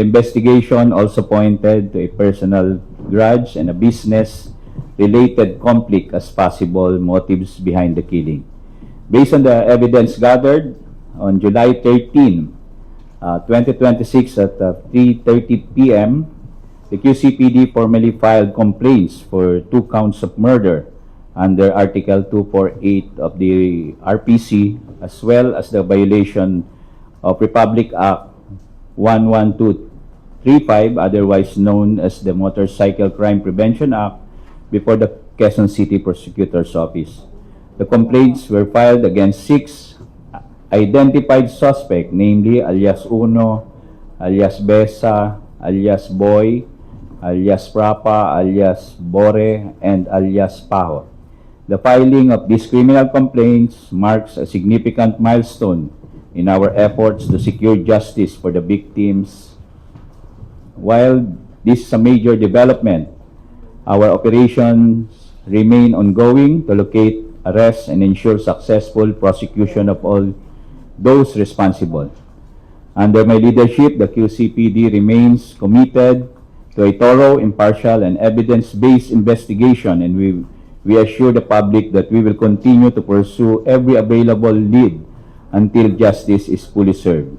The investigation also pointed to a personal grudge and a business-related conflict as possible motives behind the killing. Based on the evidence gathered, on July 13, 2026 at 3:30 p.m., the QCPD formally filed complaints for 2 counts of murder under Article 248 of the RPC, as well as the violation of Republic Act 11235, otherwise known as the Motorcycle Crime Prevention Act, before the Quezon City Prosecutor's Office. The complaints were filed against 6 identified suspects, namely alias Uno, alias Besa, alias Boy, alias Prapa, alias Bore, and alias Paho. The filing of these criminal complaints marks a significant milestone in our efforts to secure justice for the victims. While this is a major development, our operations remain ongoing to locate, arrest, and ensure successful prosecution of all those responsible. Under my leadership, the QCPD remains committed to a thorough, impartial, and evidence-based investigation, and we assure the public that we will continue to pursue every available lead until justice is fully served.